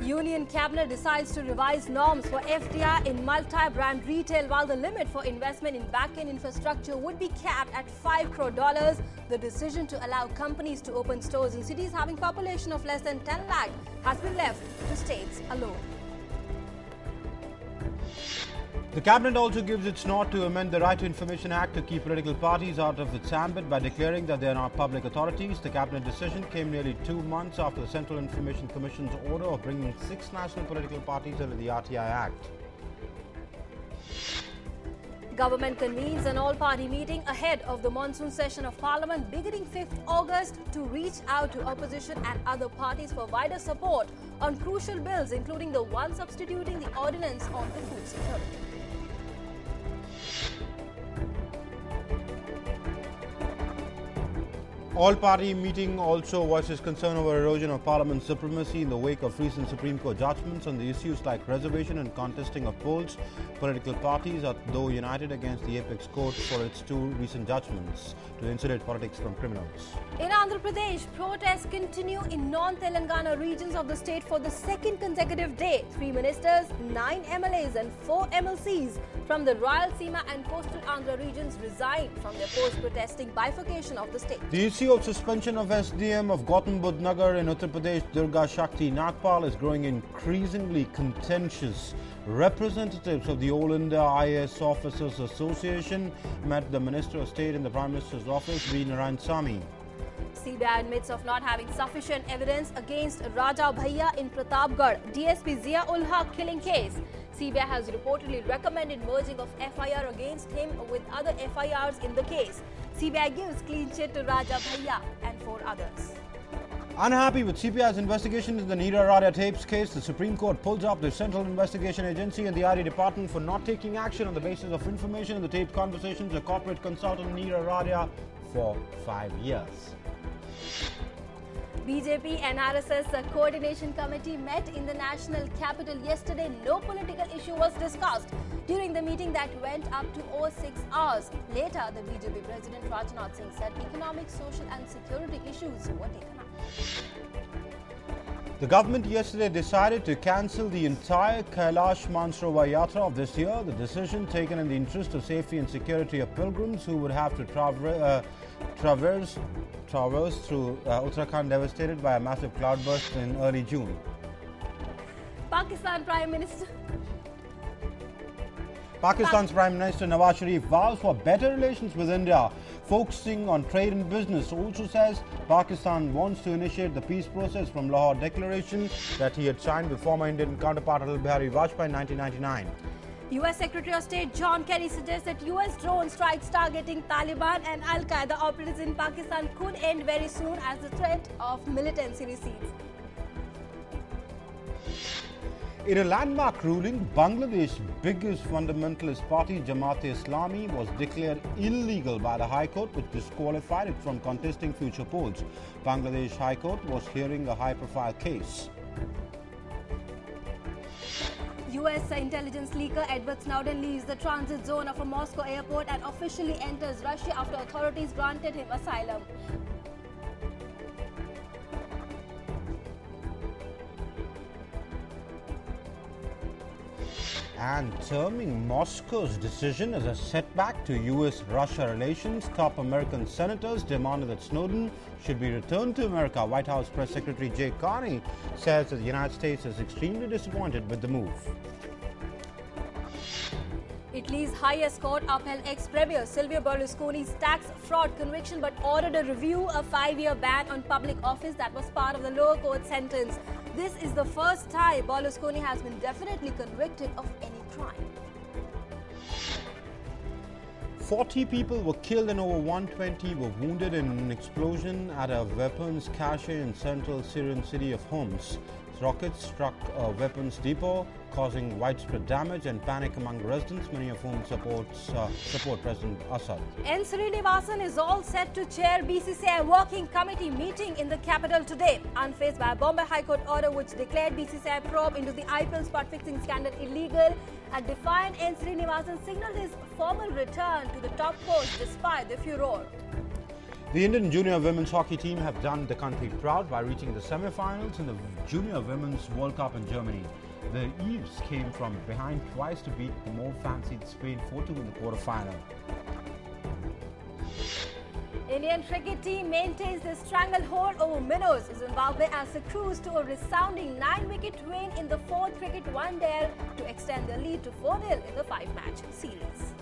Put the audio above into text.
Union Cabinet decides to revise norms for FDI in multi-brand retail while the limit for investment in back-end infrastructure would be capped at $5 crore. The decision to allow companies to open stores in cities having population of less than 10 lakh has been left to states alone. The Cabinet also gives its nod to amend the Right to Information Act to keep political parties out of its ambit by declaring that they are not public authorities. The Cabinet decision came nearly 2 months after the Central Information Commission's order of bringing 6 national political parties under the RTI Act. Government convenes an all-party meeting ahead of the monsoon session of Parliament beginning 5th August to reach out to opposition and other parties for wider support on crucial bills, including the one substituting the ordinance on the food security. All-party meeting also voices concern over erosion of Parliament's supremacy in the wake of recent Supreme Court judgments on the issues like reservation and contesting of polls. Political parties are though united against the Apex Court for its 2 recent judgments to insulate politics from criminals. In Andhra Pradesh, protests continue in non-Telangana regions of the state for the 2nd consecutive day. 3 ministers, 9 MLAs and 4 MLCs from the Rayalaseema and coastal Andhra regions resigned from their post protesting bifurcation of the state. The issue of suspension of SDM of Gautam Budh Nagar in Uttar Pradesh, Durga Shakti Nagpal, is growing increasingly contentious. Representatives of the All India IAS Officers Association met the Minister of State in the Prime Minister's office, V. Narayanasamy. CBI admits of not having sufficient evidence against Raja Bhaiya in Pratapgarh, DSP Zia-ul Haq killing case. CBI has reportedly recommended merging of FIR against him with other FIRs in the case. CBI gives clean chit to Raja Bhaiya and 4 others. Unhappy with CBI's investigation in the Neera Radia tapes case, the Supreme Court pulls up the Central Investigation Agency and the ID Department for not taking action on the basis of information in the taped conversations of corporate consultant Neera Radia for 5 years. BJP and RSS coordination committee met in the national capital yesterday. No political issue was discussed during the meeting that went up to over 6 hours. Later, the BJP President Rajnath Singh said economic, social and security issues were taken up. The government yesterday decided to cancel the entire Kailash Mansarovar Yatra of this year. The decision taken in the interest of safety and security of pilgrims who would have to traverse through Uttarakhand devastated by a massive cloudburst in early June. Pakistan's Prime Minister Nawaz Sharif vows for better relations with India, focusing on trade and business. Also says Pakistan wants to initiate the peace process from Lahore Declaration that he had signed with former Indian counterpart Atal Bihari Vajpayee in 1999. US Secretary of State John Kerry suggests that US drone strikes targeting Taliban and Al-Qaeda operatives in Pakistan could end very soon as the threat of militancy recedes. In a landmark ruling, Bangladesh's biggest fundamentalist party, Jamaat-e-Islami, was declared illegal by the High Court, which disqualified it from contesting future polls. Bangladesh High Court was hearing a high-profile case. US intelligence leaker Edward Snowden leaves the transit zone of a Moscow airport and officially enters Russia after authorities granted him asylum. And terming Moscow's decision as a setback to US-Russia relations, top American senators demanded that Snowden should be returned to America. White House Press Secretary Jay Carney says that the United States is extremely disappointed with the move. Italy's highest court upheld ex-premier Silvio Berlusconi's tax fraud conviction but ordered a review of 5-year ban on public office that was part of the lower court sentence. This is the first time Berlusconi has been definitely convicted of any crime. 40 people were killed and over 120 were wounded in an explosion at a weapons cache in central Syrian city of Homs. Rockets struck a weapons depot, causing widespread damage and panic among residents, many of whom support President Assad. N. Srinivasan is all set to chair BCCI working committee meeting in the capital today. Unfazed by a Bombay High Court order which declared BCCI probe into the IPL spot fixing scandal illegal, a defiant N. Srinivasan signaled his formal return to the top post despite the furore. The Indian junior women's hockey team have done the country proud by reaching the semi-finals in the Junior Women's World Cup in Germany. The Eves came from behind twice to beat the more fancied Spain 4-2 in the quarter-final. Indian cricket team maintains their stranglehold over Minnows. Zimbabwe has a cruise to a resounding 9-wicket win in the 4th cricket one-day to extend their lead to 4-0 in the 5-match series.